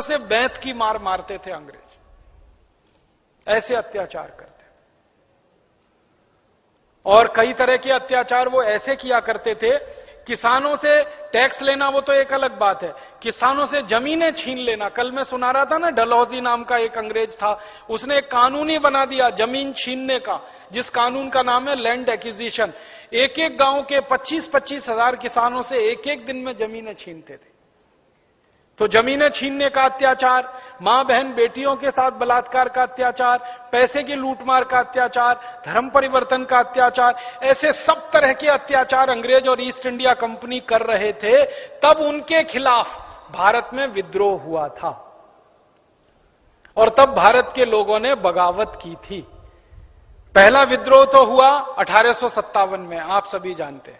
से बैंत की मार मारते थे अंग्रेज, ऐसे अत्याचार करते। और कई तरह के अत्याचार वो ऐसे किया करते थे, किसानों से टैक्स लेना वो तो एक अलग बात है, किसानों से जमीनें छीन लेना। कल मैं सुना रहा था ना, डलहौजी नाम का एक अंग्रेज था, उसने एक कानून ही बना दिया जमीन छीनने का, जिस कानून का नाम है लैंड एक्विजिशन। एक एक गांव के 25-25 हजार किसानों से एक एक दिन में जमीनें छीनते थे। तो जमीनें छीनने का अत्याचार, मां बहन बेटियों के साथ बलात्कार का अत्याचार, पैसे की लूटमार का अत्याचार, धर्म परिवर्तन का अत्याचार, ऐसे सब तरह के अत्याचार अंग्रेज और ईस्ट इंडिया कंपनी कर रहे थे। तब उनके खिलाफ भारत में विद्रोह हुआ था और तब भारत के लोगों ने बगावत की थी। पहला विद्रोह तो हुआ 1857 में, आप सभी जानते हैं।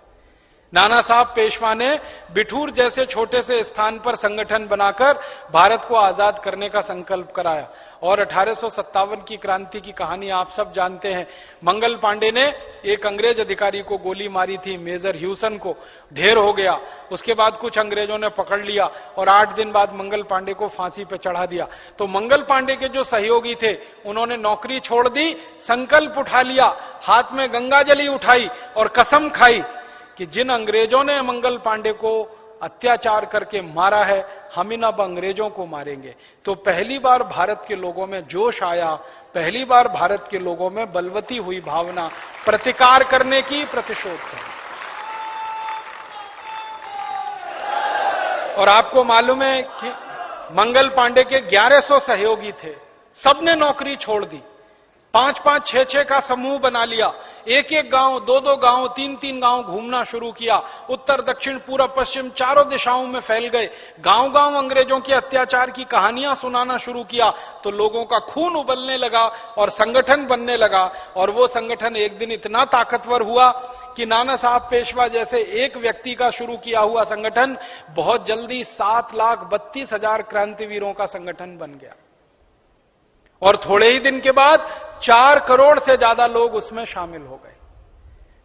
नाना साहब पेशवा ने बिठूर जैसे छोटे से स्थान पर संगठन बनाकर भारत को आजाद करने का संकल्प कराया। और 1857 की क्रांति की कहानी आप सब जानते हैं। मंगल पांडे ने एक अंग्रेज अधिकारी को गोली मारी थी, मेजर ह्यूसन को, ढेर हो गया। उसके बाद कुछ अंग्रेजों ने पकड़ लिया और 8 दिन बाद मंगल पांडे को फांसी पर चढ़ा दिया। तो मंगल पांडे के जो सहयोगी थे उन्होंने नौकरी छोड़ दी, संकल्प उठा लिया, हाथ में गंगाजली उठाई और कसम खाई कि जिन अंग्रेजों ने मंगल पांडे को अत्याचार करके मारा है, हम इन अब अंग्रेजों को मारेंगे। तो पहली बार भारत के लोगों में जोश आया, पहली बार भारत के लोगों में बलवती हुई भावना प्रतिकार करने की, प्रतिशोध करने। और आपको मालूम है कि मंगल पांडे के 1100 सहयोगी थे, सबने नौकरी छोड़ दी, 5-5, 6-6 का समूह बना लिया, एक एक गांव, 2-2 गांव, 3-3 गांव घूमना शुरू किया, उत्तर दक्षिण पूर्व पश्चिम चारों दिशाओं में फैल गए, गांव-गांव अंग्रेजों के अत्याचार की कहानियां सुनाना शुरू किया। तो लोगों का खून उबलने लगा और संगठन बनने लगा। और वो संगठन एक दिन इतना ताकतवर हुआ कि नाना साहब पेशवा जैसे एक व्यक्ति का शुरू किया हुआ संगठन बहुत जल्दी 7,32,000 क्रांतिवीरों का संगठन बन गया। और थोड़े ही दिन के बाद 4 करोड़ से ज्यादा लोग उसमें शामिल हो गए।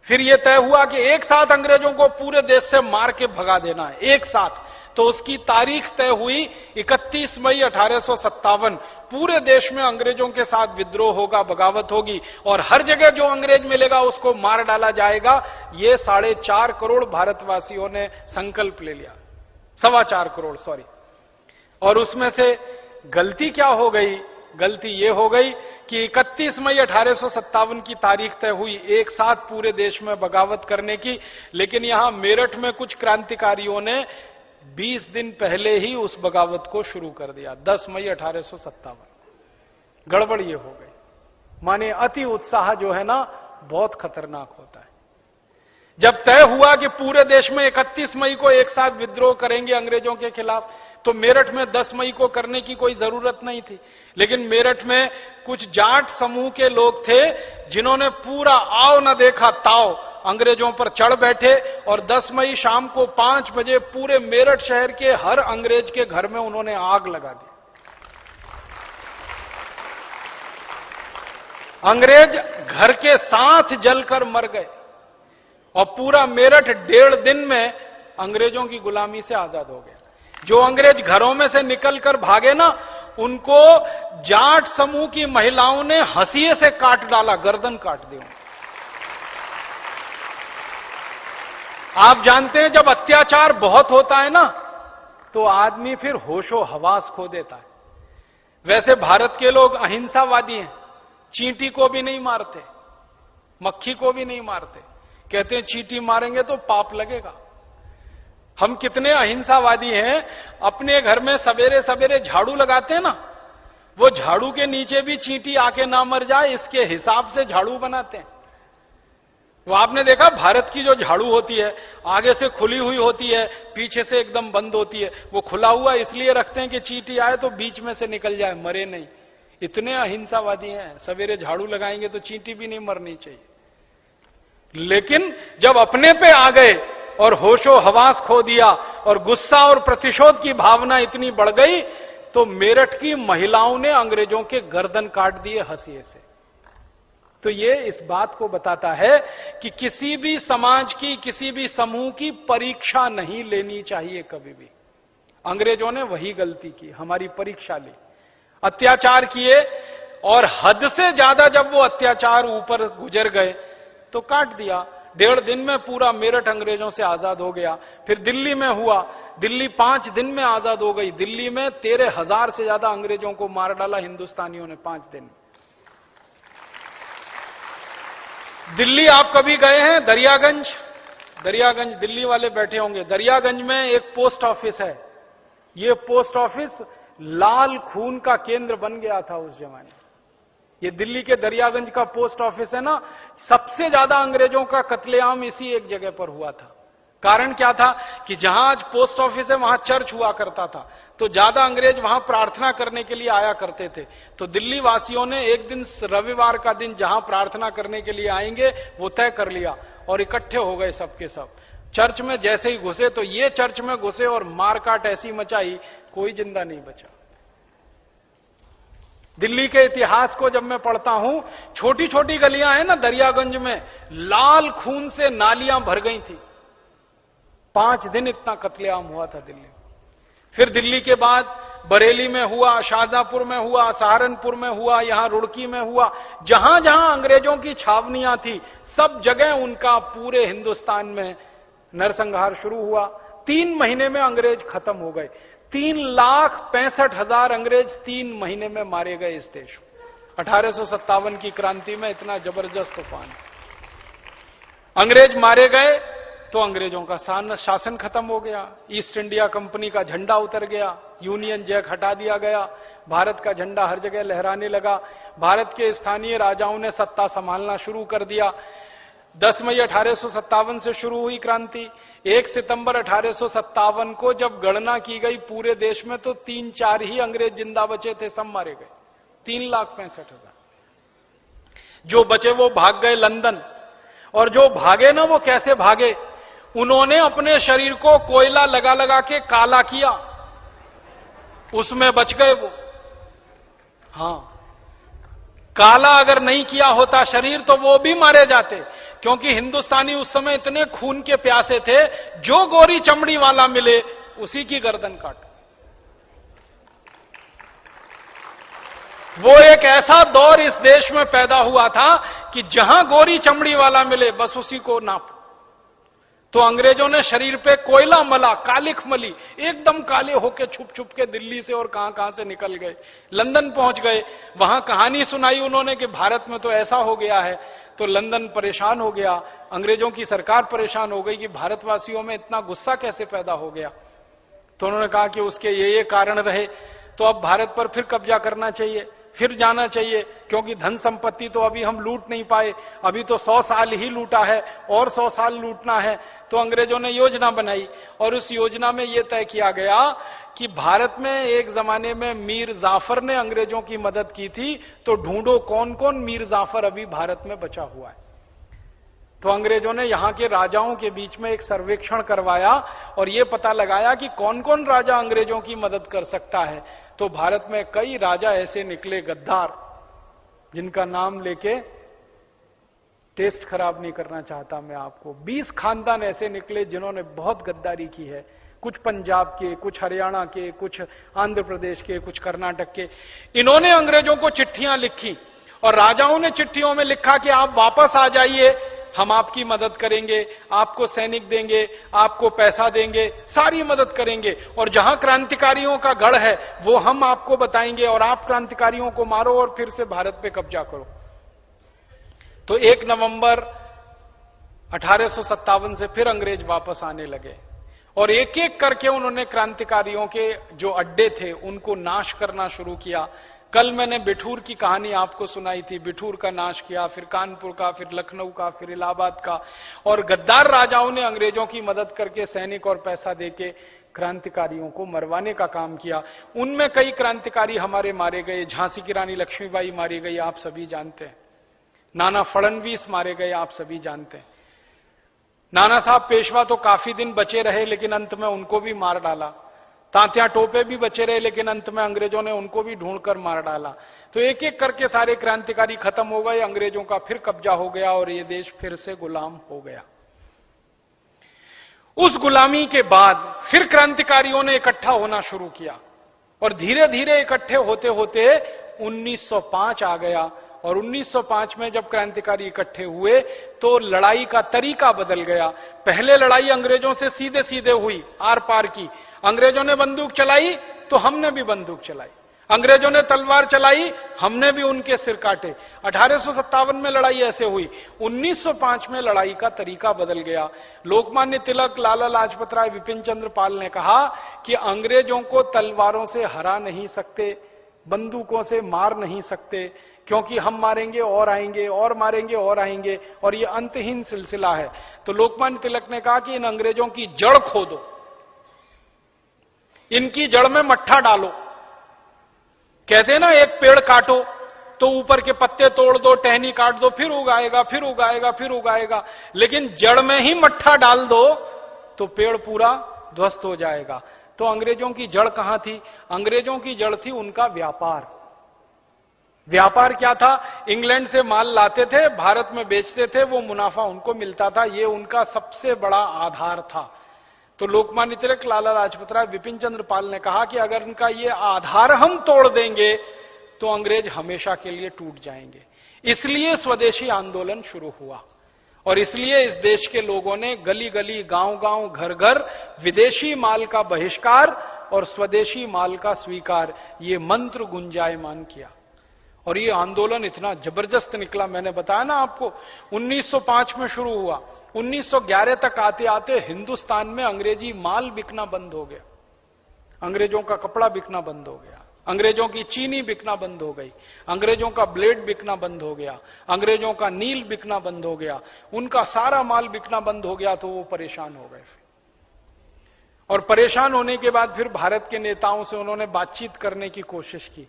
फिर यह तय हुआ कि एक साथ अंग्रेजों को पूरे देश से मार के भगा देना है, एक साथ। तो उसकी तारीख तय हुई 31 मई 1857। पूरे देश में अंग्रेजों के साथ विद्रोह होगा, बगावत होगी और हर जगह जो अंग्रेज मिलेगा उसको मार डाला जाएगा। ये 4.5 करोड़ भारतवासियों ने संकल्प ले लिया, 4.25 करोड़, सॉरी। और उसमें से गलती क्या हो गई? गलती यह हो गई कि 31 मई 1857 की तारीख तय हुई एक साथ पूरे देश में बगावत करने की, लेकिन यहां मेरठ में कुछ क्रांतिकारियों ने 20 दिन पहले ही उस बगावत को शुरू कर दिया। 10 मई 1857 गड़बड़ ये हो गई। माने अति उत्साह जो है ना, बहुत खतरनाक होता है। जब तय हुआ कि पूरे देश में 31 मई को एक साथ विद्रोह करेंगे अंग्रेजों के खिलाफ, तो मेरठ में 10 मई को करने की कोई जरूरत नहीं थी। लेकिन मेरठ में कुछ जाट समूह के लोग थे जिन्होंने पूरा आओ न देखा ताव अंग्रेजों पर चढ़ बैठे और 10 मई शाम को 5 बजे पूरे मेरठ शहर के हर अंग्रेज के घर में उन्होंने आग लगा दी। अंग्रेज घर के साथ जलकर मर गए और पूरा मेरठ 1.5 दिन में अंग्रेजों की गुलामी से आजाद हो गया। जो अंग्रेज घरों में से निकलकर भागे ना, उनको जाट समूह की महिलाओं ने हंसिए से काट डाला, गर्दन काट दी। आप जानते हैं जब अत्याचार बहुत होता है ना, तो आदमी फिर होशो हवास खो देता है। वैसे भारत के लोग अहिंसावादी हैं, चींटी को भी नहीं मारते, मक्खी को भी नहीं मारते, कहते हैं चींटी मारेंगे तो पाप लगेगा। हम कितने अहिंसावादी हैं, अपने घर में सवेरे सवेरे झाड़ू लगाते हैं ना, वो झाड़ू के नीचे भी चींटी आके ना मर जाए इसके हिसाब से झाड़ू बनाते हैं। वो आपने देखा भारत की जो झाड़ू होती है आगे से खुली हुई होती है, पीछे से एकदम बंद होती है। वो खुला हुआ इसलिए रखते हैं कि चींटी आए तो बीच में से निकल जाए, मरे नहीं। इतने अहिंसावादी हैं, सवेरे झाड़ू लगाएंगे तो चींटी भी नहीं मरनी चाहिए। लेकिन जब अपने पे आ गए और होशो हवास खो दिया और गुस्सा और प्रतिशोध की भावना इतनी बढ़ गई, तो मेरठ की महिलाओं ने अंग्रेजों के गर्दन काट दिए हंसिए से। तो ये इस बात को बताता है कि किसी भी समाज की, किसी भी समूह की परीक्षा नहीं लेनी चाहिए कभी भी। अंग्रेजों ने वही गलती की, हमारी परीक्षा ली, अत्याचार किए, और हद से ज्यादा जब वो अत्याचार ऊपर गुजर गए तो काट दिया। 1.5 दिन में पूरा मेरठ अंग्रेजों से आजाद हो गया। फिर दिल्ली में हुआ, दिल्ली 5 दिन में आजाद हो गई। दिल्ली में 13,000 से ज्यादा अंग्रेजों को मार डाला हिंदुस्तानियों ने 5 दिन। दिल्ली आप कभी गए हैं? दरियागंज, दरियागंज दिल्ली वाले बैठे होंगे। दरियागंज में एक पोस्ट ऑफिस है। ये पोस्ट ऑफिस लाल खून का केंद्र बन गया था उस जमाने। ये दिल्ली के दरियागंज का पोस्ट ऑफिस है ना, सबसे ज्यादा अंग्रेजों का कत्लेआम इसी एक जगह पर हुआ था। कारण क्या था कि जहां आज पोस्ट ऑफिस है वहां चर्च हुआ करता था, तो ज्यादा अंग्रेज वहां प्रार्थना करने के लिए आया करते थे। तो दिल्ली वासियों ने एक दिन, रविवार का दिन, जहां प्रार्थना करने के लिए आएंगे वो तय कर लिया और इकट्ठे हो गए सबके सब। चर्च में जैसे ही घुसे तो ये चर्च में घुसे और मारकाट ऐसी मचाई, कोई जिंदा नहीं बचा। दिल्ली के इतिहास को जब मैं पढ़ता हूं, छोटी छोटी गलियां हैं ना दरियागंज में, लाल खून से नालियां भर गई थी। 5 दिन इतना कत्लेआम हुआ था दिल्ली। फिर दिल्ली के बाद बरेली में हुआ, शाहजहांपुर में हुआ, सहारनपुर में हुआ, यहां रुड़की में हुआ। जहां जहां अंग्रेजों की छावनियां थी सब जगह उनका पूरे हिंदुस्तान में नरसंहार शुरू हुआ। 3 महीने में अंग्रेज खत्म हो गए। 3,65,000 अंग्रेज 3 महीने में मारे गए इस देश में। 1857 की क्रांति में इतना जबरदस्त तूफान। अंग्रेज मारे गए तो अंग्रेजों का शासन खत्म हो गया। ईस्ट इंडिया कंपनी का झंडा उतर गया, यूनियन जैक हटा दिया गया, भारत का झंडा हर जगह लहराने लगा। भारत के स्थानीय राजाओं ने सत्ता संभालना शुरू कर दिया। 10 मई 1857 से शुरू हुई क्रांति। 1 सितंबर 1857 को जब गणना की गई पूरे देश में तो 3-4 ही अंग्रेज जिंदा बचे थे, सब मारे गए। 3,65,000। जो बचे वो भाग गए लंदन। और जो भागे ना, वो कैसे भागे? उन्होंने अपने शरीर को कोयला लगा लगा के काला किया, उसमें बच गए वो। हां, काला अगर नहीं किया होता शरीर तो वो भी मारे जाते, क्योंकि हिंदुस्तानी उस समय इतने खून के प्यासे थे, जो गोरी चमड़ी वाला मिले उसी की गर्दन काटो। वो एक ऐसा दौर इस देश में पैदा हुआ था कि जहां गोरी चमड़ी वाला मिले बस उसी को नापो। तो अंग्रेजों ने शरीर पे कोयला मला, कालिख मली, एकदम काले होके छुप छुप के दिल्ली से और कहां कहां से निकल गए, लंदन पहुंच गए। वहां कहानी सुनाई उन्होंने कि भारत में तो ऐसा हो गया है। तो लंदन परेशान हो गया, अंग्रेजों की सरकार परेशान हो गई कि भारतवासियों में इतना गुस्सा कैसे पैदा हो गया। तो उन्होंने कहा कि उसके ये कारण रहे, तो अब भारत पर फिर कब्जा करना चाहिए, फिर जाना चाहिए, क्योंकि धन संपत्ति तो अभी हम लूट नहीं पाए, अभी तो 100 साल ही लूटा है और 100 साल लूटना है। तो अंग्रेजों ने योजना बनाई और उस योजना में यह तय किया गया कि भारत में एक जमाने में मीर जाफर ने अंग्रेजों की मदद की थी, तो ढूंढो कौन कौन मीर जाफर अभी भारत में बचा हुआ है। तो अंग्रेजों ने यहां के राजाओं के बीच में एक सर्वेक्षण करवाया और यह पता लगाया कि कौन कौन राजा अंग्रेजों की मदद कर सकता है। तो भारत में कई राजा ऐसे निकले गद्दार, जिनका नाम लेके टेस्ट खराब नहीं करना चाहता मैं आपको। 20 खानदान ऐसे निकले जिन्होंने बहुत गद्दारी की है, कुछ पंजाब के, कुछ हरियाणा के, कुछ आंध्र प्रदेश के, कुछ कर्नाटक के। इन्होंने अंग्रेजों को चिट्ठियां लिखी और राजाओं ने चिट्ठियों में लिखा कि आप वापस आ जाइए, हम आपकी मदद करेंगे, आपको सैनिक देंगे, आपको पैसा देंगे, सारी मदद करेंगे, और जहां क्रांतिकारियों का गढ़ है वो हम आपको बताएंगे और आप क्रांतिकारियों को मारो और फिर से भारत पे कब्जा करो। तो 1 नवंबर 1857 से फिर अंग्रेज वापस आने लगे और एक एक करके उन्होंने क्रांतिकारियों के जो अड्डे थे उनको नाश करना शुरू किया। कल मैंने बिठूर की कहानी आपको सुनाई थी, बिठूर का नाश किया, फिर कानपुर का, फिर लखनऊ का, फिर इलाहाबाद का। और गद्दार राजाओं ने अंग्रेजों की मदद करके सैनिक और पैसा देके क्रांतिकारियों को मरवाने का काम किया। उनमें कई क्रांतिकारी हमारे मारे गए, झांसी की रानी लक्ष्मीबाई मारी गई, आप सभी जानते हैं। नाना फडणवीस मारे गए, आप सभी जानते हैं। नाना साहब पेशवा तो काफी दिन बचे रहे लेकिन अंत में उनको भी मार डाला। तात्या टोपे भी बचे रहे लेकिन अंत में अंग्रेजों ने उनको भी ढूंढकर मार डाला। तो एक एक करके सारे क्रांतिकारी खत्म हो गए, अंग्रेजों का फिर कब्जा हो गया और ये देश फिर से गुलाम हो गया। उस गुलामी के बाद फिर क्रांतिकारियों ने इकट्ठा होना शुरू किया और धीरे धीरे इकट्ठे होते होते 1905 आ गया। और 1905 में जब क्रांतिकारी इकट्ठे हुए तो लड़ाई का तरीका बदल गया। पहले लड़ाई अंग्रेजों से सीधे सीधे हुई, आर पार की। अंग्रेजों ने बंदूक चलाई तो हमने भी बंदूक चलाई, अंग्रेजों ने तलवार चलाई, हमने भी उनके सिर काटे। 1857 में लड़ाई ऐसे हुई। 1905 में लड़ाई का तरीका बदल गया। लोकमान्य तिलक, लाला लाजपत राय, विपिन चंद्र पाल ने कहा कि अंग्रेजों को तलवारों से हरा नहीं सकते, बंदूकों से मार नहीं सकते, क्योंकि हम मारेंगे और आएंगे और मारेंगे और आएंगे और ये अंतहीन सिलसिला है। तो लोकमान्य तिलक ने कहा कि इन अंग्रेजों की जड़ खोदो, इनकी जड़ में मट्ठा डालो। कहते हैं ना, एक पेड़ काटो तो ऊपर के पत्ते तोड़ दो, टहनी काट दो, फिर उगाएगा, फिर उगाएगा, फिर उगाएगा। लेकिन जड़ में ही मट्ठा डाल दो तो पेड़ पूरा ध्वस्त हो जाएगा। तो अंग्रेजों की जड़ कहां थी? अंग्रेजों की जड़ थी उनका व्यापार। व्यापार क्या था? इंग्लैंड से माल लाते थे, भारत में बेचते थे, वो मुनाफा उनको मिलता था, ये उनका सबसे बड़ा आधार था। तो लोकमान्य तिलक, लाला लाजपत राय, विपिन चंद्र पाल ने कहा कि अगर इनका ये आधार हम तोड़ देंगे तो अंग्रेज हमेशा के लिए टूट जाएंगे। इसलिए स्वदेशी आंदोलन शुरू हुआ और इसलिए इस देश के लोगों ने गली गली, गांव गांव, घर घर विदेशी माल का बहिष्कार और स्वदेशी माल का स्वीकार, ये मंत्र गुंजायमान किया। और ये आंदोलन इतना जबरदस्त निकला, मैंने बताया ना आपको, 1905 में शुरू हुआ, 1911 तक आते आते हिंदुस्तान में अंग्रेजी माल बिकना बंद हो गया, अंग्रेजों का कपड़ा बिकना बंद हो गया, अंग्रेजों की चीनी बिकना बंद हो गई, अंग्रेजों का ब्लेड बिकना बंद हो गया, अंग्रेजों का नील बिकना बंद हो गया, उनका सारा माल बिकना बंद हो गया। तो वो परेशान हो गए और परेशान होने के बाद फिर भारत के नेताओं से उन्होंने बातचीत करने की कोशिश की।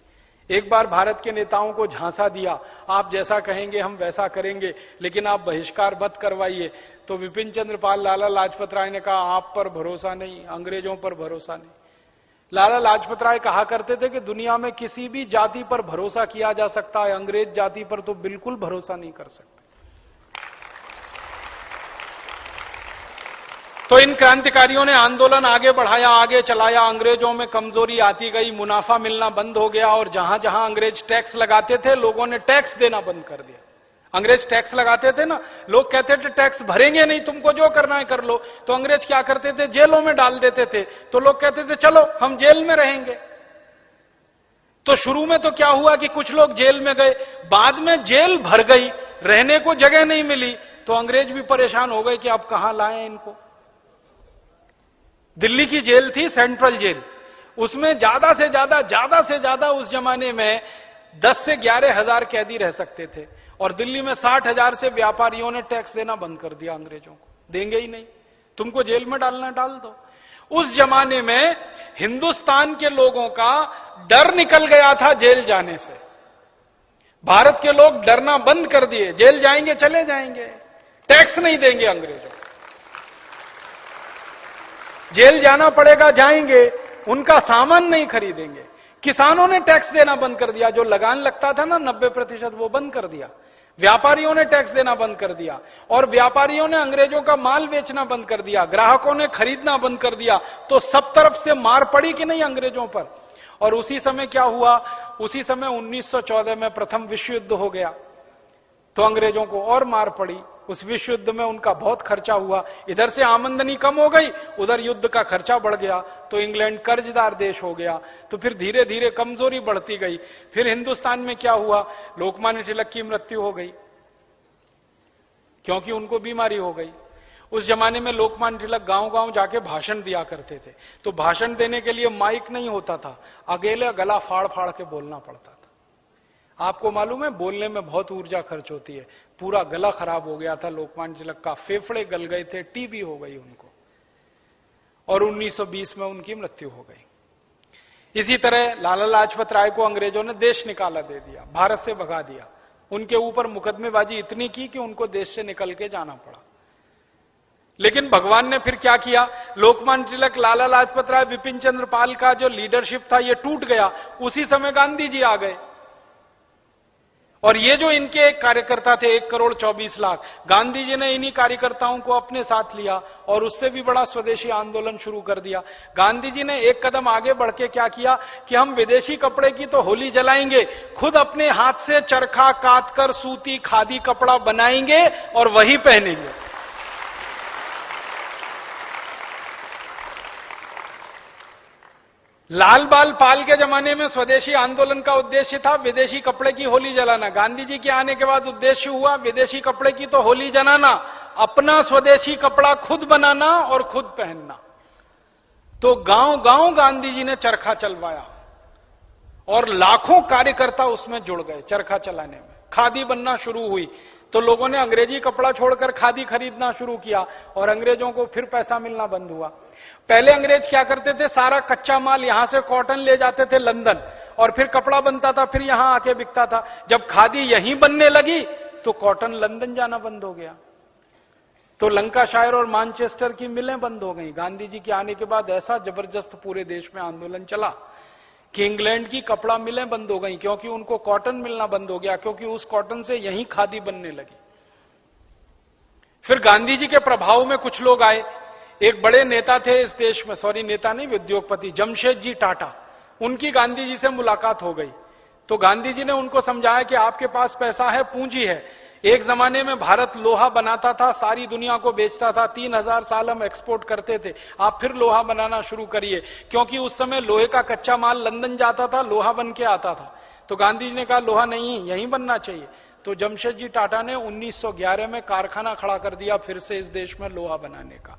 एक बार भारत के नेताओं को झांसा दिया, आप जैसा कहेंगे हम वैसा करेंगे, लेकिन आप बहिष्कार मत करवाइए। तो विपिन चंद्र पाल, लाला लाजपत राय ने कहा आप पर भरोसा नहीं, अंग्रेजों पर भरोसा नहीं। लाला लाजपत राय कहा करते थे कि दुनिया में किसी भी जाति पर भरोसा किया जा सकता है, अंग्रेज जाति पर तो बिल्कुल भरोसा नहीं कर सकते। तो इन क्रांतिकारियों ने आंदोलन आगे बढ़ाया, आगे चलाया, अंग्रेजों में कमजोरी आती गई, मुनाफा मिलना बंद हो गया और जहां जहां अंग्रेज टैक्स लगाते थे लोगों ने टैक्स देना बंद कर दिया। अंग्रेज टैक्स लगाते थे ना, लोग कहते थे टैक्स भरेंगे नहीं, तुमको जो करना है कर लो। तो अंग्रेज क्या करते थे? जेलों में डाल देते थे। तो लोग कहते थे चलो हम जेल में रहेंगे। तो शुरू में तो क्या हुआ कि कुछ लोग जेल में गए, बाद में जेल भर गई, रहने को जगह नहीं मिली, तो अंग्रेज भी परेशान हो गए कि अब कहां लाएं इनको। दिल्ली की जेल थी सेंट्रल जेल, उसमें ज्यादा से ज्यादा उस जमाने में 10 से 11 हजार कैदी रह सकते थे और दिल्ली में 60,000 से व्यापारियों ने टैक्स देना बंद कर दिया। अंग्रेजों को देंगे ही नहीं, तुमको जेल में डालना डाल दो। उस जमाने में हिंदुस्तान के लोगों का डर निकल गया था जेल जाने से। भारत के लोग डरना बंद कर दिए, जेल जाएंगे चले जाएंगे, टैक्स नहीं देंगे अंग्रेजों, जेल जाना पड़ेगा जाएंगे, उनका सामान नहीं खरीदेंगे। किसानों ने टैक्स देना बंद कर दिया, जो लगान लगता था ना 90% वो बंद कर दिया। व्यापारियों ने टैक्स देना बंद कर दिया और व्यापारियों ने अंग्रेजों का माल बेचना बंद कर दिया, ग्राहकों ने खरीदना बंद कर दिया। तो सब तरफ से मार पड़ी कि नहीं अंग्रेजों पर। और उसी समय क्या हुआ? उसी समय 1914 में प्रथम विश्व युद्ध हो गया, तो अंग्रेजों को और मार पड़ी। उस विश्व युद्ध में उनका बहुत खर्चा हुआ, इधर से आमदनी कम हो गई, उधर युद्ध का खर्चा बढ़ गया, तो इंग्लैंड कर्जदार देश हो गया। तो फिर धीरे धीरे कमजोरी बढ़ती गई। फिर हिंदुस्तान में क्या हुआ? लोकमान्य तिलक की मृत्यु हो गई, क्योंकि उनको बीमारी हो गई। उस जमाने में लोकमान्य तिलक गांव गांव जाके भाषण दिया करते थे, तो भाषण देने के लिए माइक नहीं होता था, अकेले गला फाड़ फाड़ के बोलना पड़ता था। आपको मालूम है बोलने में बहुत ऊर्जा खर्च होती है। पूरा गला खराब हो गया था लोकमान्य तिलक का, फेफड़े गल गए थे, टीबी हो गई उनको, और 1920 में उनकी मृत्यु हो गई। इसी तरह लाला लाजपत राय को अंग्रेजों ने देश निकाला दे दिया, भारत से भगा दिया। उनके ऊपर मुकदमेबाजी इतनी की कि उनको देश से निकल के जाना पड़ा। लेकिन भगवान ने फिर क्या किया? लोकमान्य तिलक, लाला लाजपत राय, विपिन चंद्र पाल का जो लीडरशिप था ये टूट गया। उसी समय गांधी जी आ गए और ये जो इनके एक कार्यकर्ता थे 1,24,00,000, गांधी जी ने इन्हीं कार्यकर्ताओं को अपने साथ लिया और उससे भी बड़ा स्वदेशी आंदोलन शुरू कर दिया। गांधी जी ने एक कदम आगे बढ़ के क्या किया कि हम विदेशी कपड़े की तो होली जलाएंगे, खुद अपने हाथ से चरखा काट कर सूती खादी कपड़ा बनाएंगे और वही पहनेंगे। लाल बाल पाल के जमाने में स्वदेशी आंदोलन का उद्देश्य था विदेशी कपड़े की होली जलाना। गांधी जी के आने के बाद उद्देश्य हुआ विदेशी कपड़े की तो होली जलाना, अपना स्वदेशी कपड़ा खुद बनाना और खुद पहनना। तो गांव गांव गांधी जी ने चरखा चलवाया और लाखों कार्यकर्ता उसमें जुड़ गए चरखा चलाने में। खादी बनना शुरू हुई तो लोगों ने अंग्रेजी कपड़ा छोड़कर खादी खरीदना शुरू किया और अंग्रेजों को फिर पैसा मिलना बंद हुआ। पहले अंग्रेज क्या करते थे, सारा कच्चा माल यहां से कॉटन ले जाते थे लंदन और फिर कपड़ा बनता था, फिर यहां आके बिकता था। जब खादी यहीं बनने लगी तो कॉटन लंदन जाना बंद हो गया, तो लंकाशायर और मैनचेस्टर की मिलें बंद हो गई। गांधी जी के आने के बाद ऐसा जबरदस्त पूरे देश में आंदोलन चला कि इंग्लैंड की कपड़ा मिलें बंद हो गई, क्योंकि उनको कॉटन मिलना बंद हो गया, क्योंकि उस कॉटन से यहीं खादी बनने लगी। फिर गांधी जी के प्रभाव में कुछ लोग आए। एक बड़े नेता थे इस देश में, सॉरी नेता नहीं, उद्योगपति, जमशेदजी टाटा। उनकी गांधी जी से मुलाकात हो गई तो गांधी जी ने उनको समझाया कि आपके पास पैसा है, पूंजी है। एक जमाने में भारत लोहा बनाता था, सारी दुनिया को बेचता था, 3000 साल हम एक्सपोर्ट करते थे। आप फिर लोहा बनाना शुरू करिए, क्योंकि उस समय लोहे का कच्चा माल लंदन जाता था, लोहा बन के आता था। तो गांधी जी ने कहा लोहा नहीं, यहीं बनना चाहिए। तो जमशेदजी टाटा ने 1911 में कारखाना खड़ा कर दिया फिर से इस देश में लोहा बनाने का।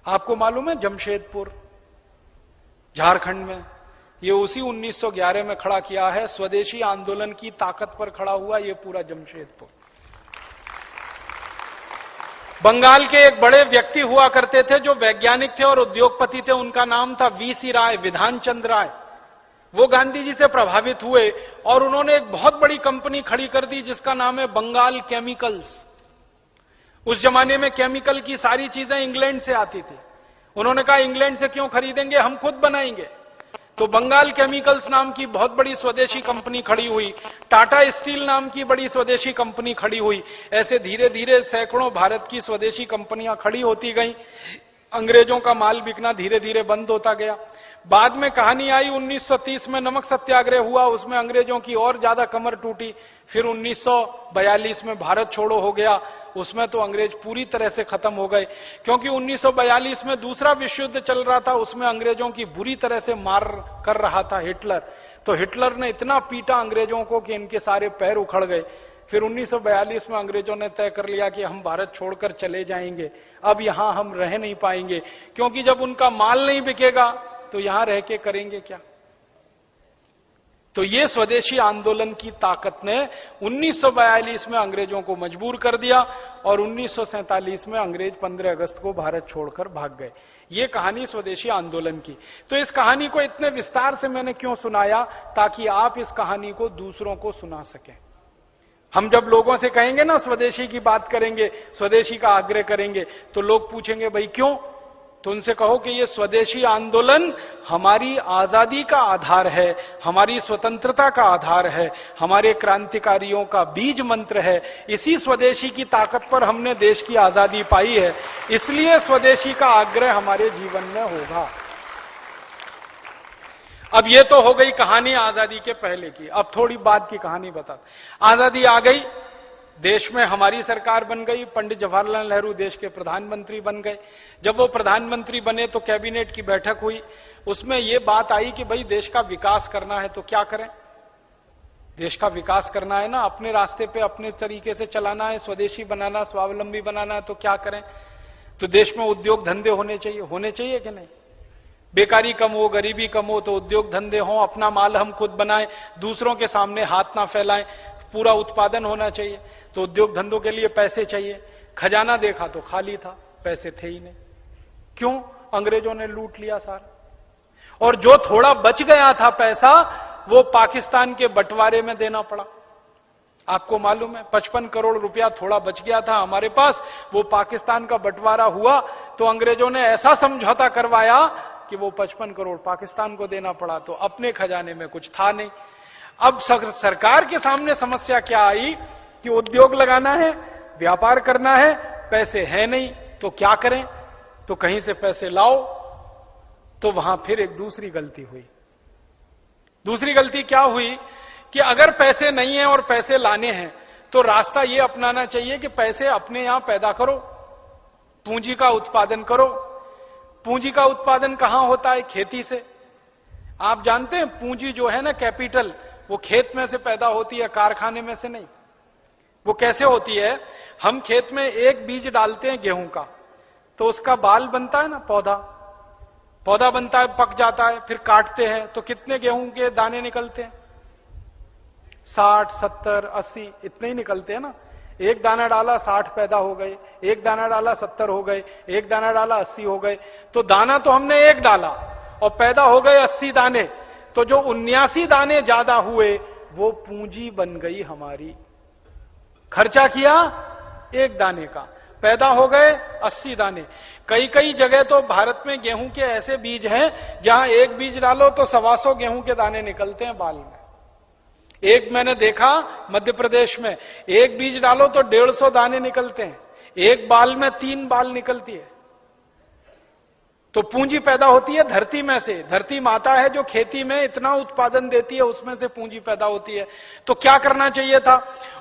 आपको मालूम है जमशेदपुर झारखंड में, ये उसी 1911 में खड़ा किया है। स्वदेशी आंदोलन की ताकत पर खड़ा हुआ ये पूरा जमशेदपुर। बंगाल के एक बड़े व्यक्ति हुआ करते थे जो वैज्ञानिक थे और उद्योगपति थे, उनका नाम था वीसी राय, विधान चंद राय। वो गांधी जी से प्रभावित हुए और उन्होंने एक बहुत बड़ी कंपनी खड़ी कर दी जिसका नाम है बंगाल केमिकल्स। उस जमाने में केमिकल की सारी चीजें इंग्लैंड से आती थी। उन्होंने कहा इंग्लैंड से क्यों खरीदेंगे, हम खुद बनाएंगे। तो बंगाल केमिकल्स नाम की बहुत बड़ी स्वदेशी कंपनी खड़ी हुई, टाटा स्टील नाम की बड़ी स्वदेशी कंपनी खड़ी हुई। ऐसे धीरे धीरे सैकड़ों भारत की स्वदेशी कंपनियां खड़ी होती गईं। अंग्रेजों का माल बिकना धीरे धीरे बंद होता गया। बाद में कहानी आई 1930 में नमक सत्याग्रह हुआ, उसमें अंग्रेजों की और ज्यादा कमर टूटी। फिर 1942 में भारत छोड़ो हो गया, उसमें तो अंग्रेज पूरी तरह से खत्म हो गए, क्योंकि 1942 में दूसरा विश्व युद्ध चल रहा था, उसमें अंग्रेजों की बुरी तरह से मार कर रहा था हिटलर। तो हिटलर ने इतना पीटा अंग्रेजों को कि इनके सारे पैर उखड़ गए। फिर 1942 में अंग्रेजों ने तय कर लिया कि हम भारत छोड़कर चले जाएंगे, अब यहां हम रह नहीं पाएंगे, क्योंकि जब उनका माल नहीं बिकेगा तो यहां रह के करेंगे क्या। तो ये स्वदेशी आंदोलन की ताकत ने 1942 में अंग्रेजों को मजबूर कर दिया और 1947 में अंग्रेज 15 अगस्त को भारत छोड़कर भाग गए। ये कहानी स्वदेशी आंदोलन की। तो इस कहानी को इतने विस्तार से मैंने क्यों सुनाया, ताकि आप इस कहानी को दूसरों को सुना सकें। हम जब लोगों से कहेंगे ना स्वदेशी की बात करेंगे, स्वदेशी का आग्रह करेंगे, तो लोग पूछेंगे भाई क्यों, तो उनसे कहो कि ये स्वदेशी आंदोलन हमारी आजादी का आधार है, हमारी स्वतंत्रता का आधार है, हमारे क्रांतिकारियों का बीज मंत्र है। इसी स्वदेशी की ताकत पर हमने देश की आजादी पाई है, इसलिए स्वदेशी का आग्रह हमारे जीवन में होगा। अब ये तो हो गई कहानी आजादी के पहले की। अब थोड़ी बाद की कहानी बता। आजादी आ गई, देश में हमारी सरकार बन गई, पंडित जवाहरलाल नेहरू देश के प्रधानमंत्री बन गए। जब वो प्रधानमंत्री बने तो कैबिनेट की बैठक हुई, उसमें ये बात आई कि भाई देश का विकास करना है तो क्या करें। देश का विकास करना है ना, अपने रास्ते पे अपने तरीके से चलाना है, स्वदेशी बनाना, स्वावलंबी बनाना है, तो क्या करें। तो देश में उद्योग धंधे होने चाहिए कि नहीं। बेकारी कम हो, गरीबी कम हो, तो उद्योग धंधे हो, अपना माल हम खुद बनाएं, दूसरों के सामने हाथ ना फैलाएं, पूरा उत्पादन होना चाहिए। तो उद्योग धंधों के लिए पैसे चाहिए। खजाना देखा तो खाली था, पैसे थे ही नहीं। क्यों, अंग्रेजों ने लूट लिया सारा। और जो थोड़ा बच गया था पैसा, वो पाकिस्तान के बंटवारे में देना पड़ा। आपको मालूम है 55 करोड़ रुपया थोड़ा बच गया था हमारे पास, वो पाकिस्तान का बंटवारा हुआ तो अंग्रेजों ने ऐसा समझौता करवाया कि वो 55 करोड़ पाकिस्तान को देना पड़ा, तो अपने खजाने में कुछ था नहीं। अब सरकार के सामने समस्या क्या आई कि उद्योग लगाना है, व्यापार करना है, पैसे है नहीं, तो क्या करें? तो कहीं से पैसे लाओ। तो वहां फिर एक दूसरी गलती हुई। दूसरी गलती क्या हुई कि अगर पैसे नहीं है और पैसे लाने हैं तो रास्ता यह अपनाना चाहिए कि पैसे अपने यहां पैदा करो, पूंजी का उत्पादन करो। पूंजी का उत्पादन कहां होता है? खेती से। आप जानते हैं पूंजी जो है ना, कैपिटल, वो खेत में से पैदा होती है, कारखाने में से नहीं। वो कैसे होती है? हम खेत में एक बीज डालते हैं गेहूं का, तो उसका बाल बनता है ना, पौधा बनता है, पक जाता है, फिर काटते हैं तो कितने गेहूं के दाने निकलते हैं? 60, 70, 80 इतने ही निकलते हैं ना। एक दाना डाला 60 पैदा हो गए, एक दाना डाला 70 हो गए, एक दाना डाला 80 हो गए। तो दाना तो हमने एक डाला और पैदा हो गए 80 दाने, तो जो 79 दाने ज्यादा हुए वो पूंजी बन गई हमारी। खर्चा किया एक दाने का, पैदा हो गए 80 दाने। कई कई जगह तो भारत में गेहूं के ऐसे बीज हैं जहां एक बीज डालो तो 125 गेहूं के दाने निकलते हैं बाल में। एक मैंने देखा मध्य प्रदेश में, एक बीज डालो तो 150 दाने निकलते हैं, एक बाल में 3 बाल निकलती है। तो पूंजी पैदा होती है धरती में से। धरती माता है जो खेती में इतना उत्पादन देती है, उसमें से पूंजी पैदा होती है। तो क्या करना चाहिए था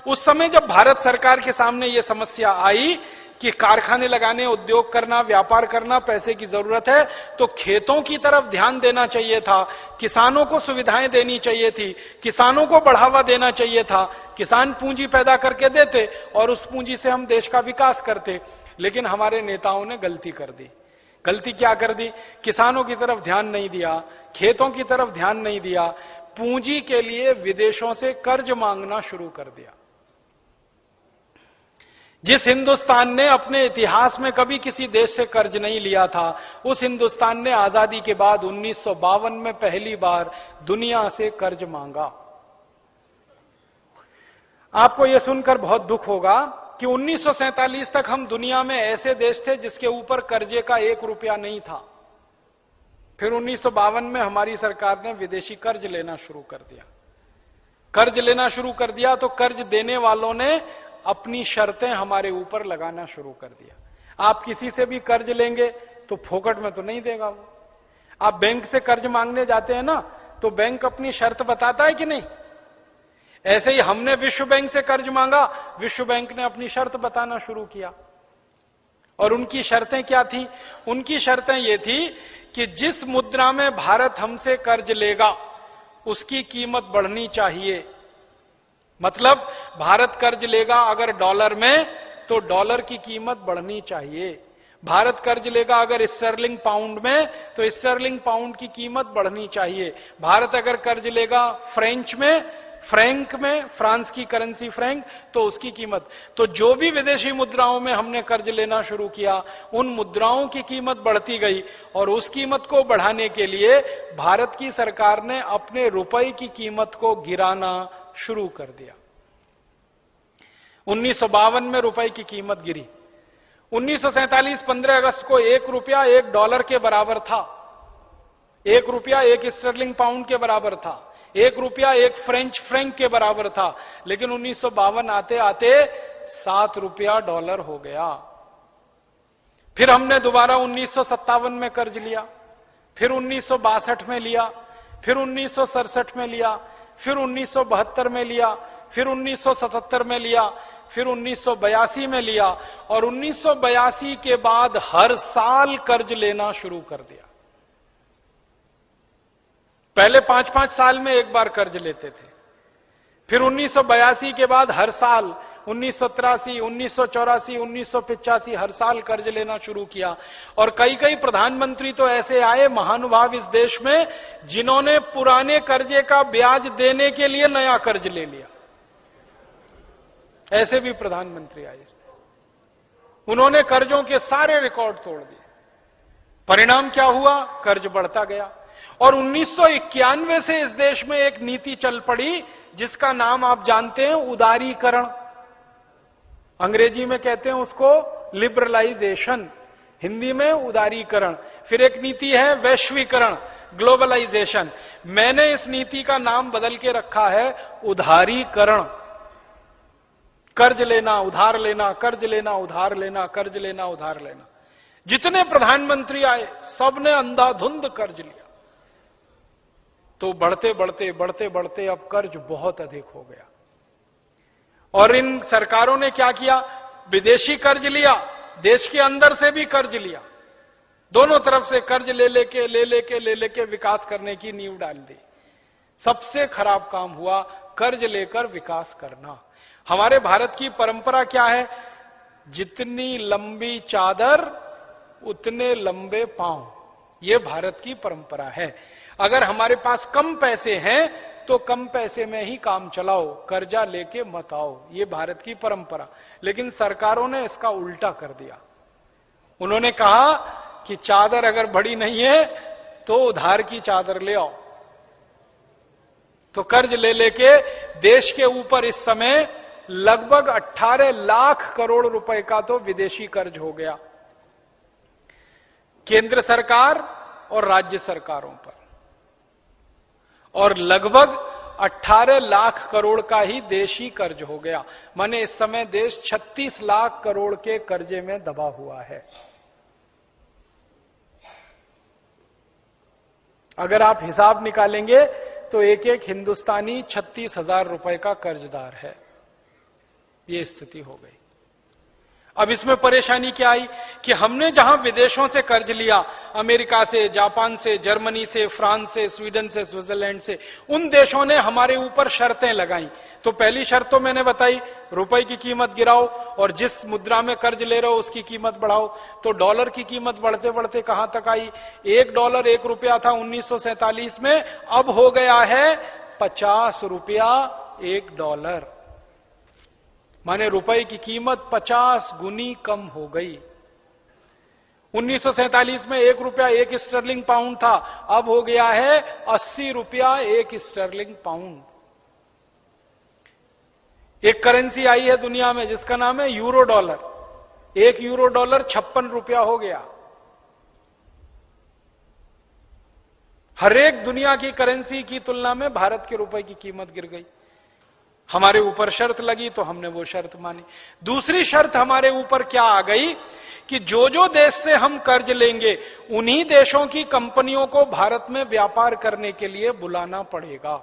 उस समय जब भारत सरकार के सामने यह समस्या आई कि कारखाने लगाने, उद्योग करना, व्यापार करना, पैसे की जरूरत है, तो खेतों की तरफ ध्यान देना चाहिए था, किसानों को सुविधाएं देनी चाहिए थी, किसानों को बढ़ावा देना चाहिए था। किसान पूंजी पैदा करके देते और उस पूंजी से हम देश का विकास करते। लेकिन हमारे नेताओं ने गलती कर दी। गलती क्या कर दी? किसानों की तरफ ध्यान नहीं दिया, खेतों की तरफ ध्यान नहीं दिया, पूंजी के लिए विदेशों से कर्ज मांगना शुरू कर दिया। जिस हिंदुस्तान ने अपने इतिहास में कभी किसी देश से कर्ज नहीं लिया था, उस हिंदुस्तान ने आजादी के बाद 1952 में पहली बार दुनिया से कर्ज मांगा। आपको यह सुनकर बहुत दुख होगा कि 1947 तक हम दुनिया में ऐसे देश थे जिसके ऊपर कर्जे का 1 रुपया नहीं था। फिर 1952 में हमारी सरकार ने विदेशी कर्ज लेना शुरू कर दिया। कर्ज लेना शुरू कर दिया तो कर्ज देने वालों ने अपनी शर्तें हमारे ऊपर लगाना शुरू कर दिया। आप किसी से भी कर्ज लेंगे तो फोकट में तो नहीं देगा वो। आप बैंक से कर्ज मांगने जाते हैं ना, तो बैंक अपनी शर्त बताता है कि नहीं? ऐसे ही हमने विश्व बैंक से कर्ज मांगा, विश्व बैंक ने अपनी शर्त बताना शुरू किया। और उनकी शर्तें क्या थी? उनकी शर्तें ये थी कि जिस मुद्रा में भारत हमसे कर्ज लेगा उसकी कीमत बढ़नी चाहिए। मतलब भारत कर्ज लेगा अगर डॉलर में, तो डॉलर की कीमत बढ़नी चाहिए। भारत कर्ज लेगा अगर स्टर्लिंग पाउंड में, तो स्टर्लिंग पाउंड की कीमत बढ़नी चाहिए। भारत अगर कर्ज लेगा फ्रेंच में, फ्रैंक में, फ्रांस की करेंसी फ्रैंक, तो उसकी कीमत। तो जो भी विदेशी मुद्राओं में हमने कर्ज लेना शुरू किया, उन मुद्राओं की कीमत बढ़ती गई। और उस कीमत को बढ़ाने के लिए भारत की सरकार ने अपने रुपए की कीमत को गिराना शुरू कर दिया। 1952 में रुपए की कीमत गिरी। 1947 15 अगस्त को 1 रुपया 1 डॉलर के बराबर था। 1 रुपया 1 स्टर्लिंग पाउंड के बराबर था। 1 रुपया 1 फ्रेंच फ्रैंक के बराबर था। लेकिन 1952 आते आते 7 रुपया डॉलर हो गया। फिर हमने दोबारा 1957 में कर्ज लिया, फिर 1962 में लिया, फिर 1967 में लिया, फिर 1972 में लिया, फिर 1977 में लिया, फिर 1982 में लिया। और 1982 के बाद हर साल कर्ज लेना शुरू कर दिया। पहले 5-5 साल में एक बार कर्ज लेते थे। फिर 1982 के बाद हर साल 1983, 1984, 1985 हर साल कर्ज लेना शुरू किया। और कई कई प्रधानमंत्री तो ऐसे आए महानुभाव इस देश में, जिन्होंने पुराने कर्जे का ब्याज देने के लिए नया कर्ज ले लिया। ऐसे भी प्रधानमंत्री आए इस देश। उन्होंने कर्जों के सारे रिकॉर्ड तोड़ दिए। परिणाम क्या हुआ? कर्ज बढ़ता गया। और 1991 से इस देश में एक नीति चल पड़ी जिसका नाम आप जानते हैं, उदारीकरण। अंग्रेजी में कहते हैं उसको लिबरलाइजेशन, हिंदी में उदारीकरण। फिर एक नीति है वैश्वीकरण, ग्लोबलाइजेशन। मैंने इस नीति का नाम बदल के रखा है उधारीकरण। कर्ज लेना, उधार लेना, कर्ज लेना, उधार लेना, कर्ज लेना, उधार लेना। जितने प्रधानमंत्री आए सबने अंधाधुंध कर्ज लिया, तो बढ़ते बढ़ते बढ़ते बढ़ते अब कर्ज बहुत अधिक हो गया। और इन सरकारों ने क्या किया, विदेशी कर्ज लिया, देश के अंदर से भी कर्ज लिया, दोनों तरफ से कर्ज ले लेके विकास करने की नींव डाल दी। सबसे खराब काम हुआ कर्ज लेकर विकास करना। हमारे भारत की परंपरा क्या है, जितनी लंबी चादर उतने लंबे पांव, ये भारत की परंपरा है। अगर हमारे पास कम पैसे हैं तो कम पैसे में ही काम चलाओ, कर्जा लेके मत आओ, ये भारत की परंपरा। लेकिन सरकारों ने इसका उल्टा कर दिया। उन्होंने कहा कि चादर अगर बड़ी नहीं है तो उधार की चादर ले आओ। तो कर्ज ले लेके देश के ऊपर इस समय लगभग 18 लाख करोड़ रुपए का तो विदेशी कर्ज हो गया, केंद्र सरकार और राज्य सरकारों पर, और लगभग 18 लाख करोड़ का ही देशी कर्ज हो गया। माने इस समय देश 36 लाख करोड़ के कर्जे में दबा हुआ है। अगर आप हिसाब निकालेंगे तो एक एक हिंदुस्तानी 36,000 रुपए का कर्जदार है। ये स्थिति हो गई। अब इसमें परेशानी क्या आई कि हमने जहां विदेशों से कर्ज लिया, अमेरिका से, जापान से, जर्मनी से, फ्रांस से, स्वीडन से, स्विट्जरलैंड से, उन देशों ने हमारे ऊपर शर्तें लगाई। तो पहली शर्त तो मैंने बताई, रुपए की कीमत गिराओ और जिस मुद्रा में कर्ज ले रहे हो उसकी कीमत बढ़ाओ। तो डॉलर की कीमत बढ़ते बढ़ते कहां तक आई, $1 1 रुपया था 1947 में, अब हो गया है 50 रुपया $1। माने रुपए की कीमत 50 गुनी कम हो गई। 1947 में 1 रुपया 1 स्टर्लिंग पाउंड था, अब हो गया है 80 रुपया 1 स्टर्लिंग पाउंड। एक करेंसी आई है दुनिया में जिसका नाम है यूरो डॉलर। 1 यूरो डॉलर 56 रुपया हो गया। हर एक दुनिया की करेंसी की तुलना में भारत के रुपए की कीमत गिर गई। हमारे ऊपर शर्त लगी तो हमने वो शर्त मानी। दूसरी शर्त हमारे ऊपर क्या आ गई कि जो जो देश से हम कर्ज लेंगे उन्हीं देशों की कंपनियों को भारत में व्यापार करने के लिए बुलाना पड़ेगा।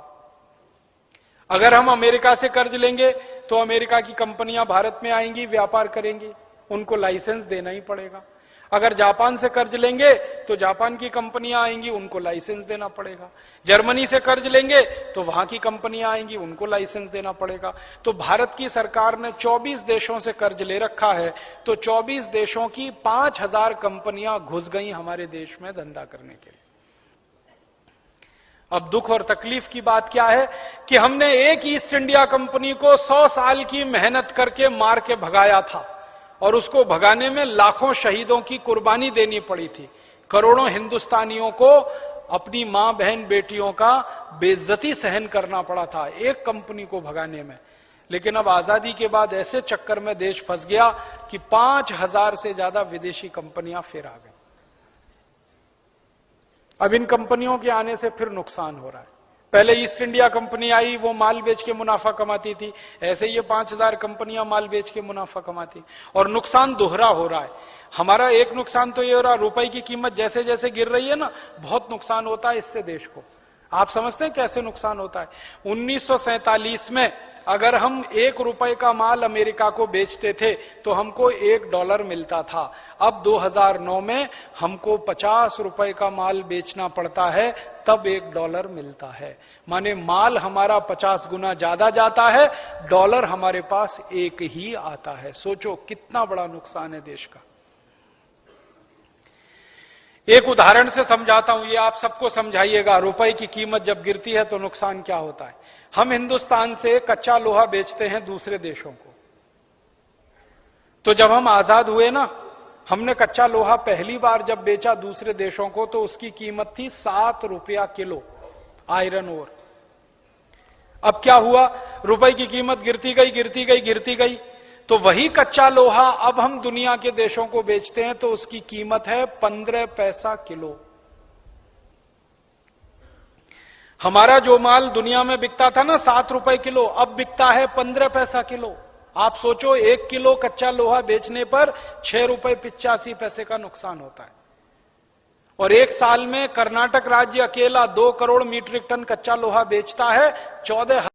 अगर हम अमेरिका से कर्ज लेंगे तो अमेरिका की कंपनियां भारत में आएंगी, व्यापार करेंगी, उनको लाइसेंस देना ही पड़ेगा। अगर जापान से कर्ज लेंगे तो जापान की कंपनियां आएंगी, उनको लाइसेंस देना पड़ेगा। जर्मनी से कर्ज लेंगे तो वहां की कंपनियां आएंगी, उनको लाइसेंस देना पड़ेगा। तो भारत की सरकार ने 24 देशों से कर्ज ले रखा है, तो 24 देशों की 5000 कंपनियां घुस गई हमारे देश में धंधा करने के लिए। अब दुख और तकलीफ की बात क्या है कि हमने एक ईस्ट इंडिया कंपनी को 100 साल की मेहनत करके मार के भगाया था, और उसको भगाने में लाखों शहीदों की कुर्बानी देनी पड़ी थी। करोड़ों हिंदुस्तानियों को अपनी मां बहन बेटियों का बेइज्जती सहन करना पड़ा था एक कंपनी को भगाने में। लेकिन अब आजादी के बाद ऐसे चक्कर में देश फंस गया कि 5000 से ज्यादा विदेशी कंपनियां फिर आ गई। अब इन कंपनियों के आने से फिर नुकसान हो रहा है। पहले ईस्ट इंडिया कंपनी आई, वो माल बेच के मुनाफा कमाती थी, ऐसे ये 5000 कंपनियां माल बेच के मुनाफा कमाती, और नुकसान दोहरा हो रहा है। हमारा एक नुकसान तो ये हो रहा, रुपए की कीमत जैसे जैसे गिर रही है ना, बहुत नुकसान होता है इससे देश को। आप समझते हैं कैसे नुकसान होता है? 1947 में अगर हम 1 रुपए का माल अमेरिका को बेचते थे तो हमको $1 मिलता था। अब 2009 में हमको 50 रुपए का माल बेचना पड़ता है, तब $1 मिलता है। माने माल हमारा 50 गुना ज्यादा जाता है, डॉलर हमारे पास 1 ही आता है। सोचो कितना बड़ा नुकसान है देश का। एक उदाहरण से समझाता हूं, ये आप सबको समझाइएगा। रुपए की कीमत जब गिरती है तो नुकसान क्या होता है। हम हिंदुस्तान से कच्चा लोहा बेचते हैं दूसरे देशों को। तो जब हम आजाद हुए ना, हमने कच्चा लोहा पहली बार जब बेचा दूसरे देशों को तो उसकी कीमत थी 7 रुपया किलो, आयरन ओर। अब क्या हुआ, रुपए की कीमत गिरती गई गिरती गई गिरती गई, तो वही कच्चा लोहा अब हम दुनिया के देशों को बेचते हैं तो उसकी कीमत है 15 पैसा किलो। हमारा जो माल दुनिया में बिकता था ना 7 रुपए किलो, अब बिकता है 15 पैसा किलो। आप सोचो 1 किलो कच्चा लोहा बेचने पर 6 रुपए 85 पैसे का नुकसान होता है। और एक साल में कर्नाटक राज्य अकेला 2 करोड़ मीट्रिक टन कच्चा लोहा बेचता है। 14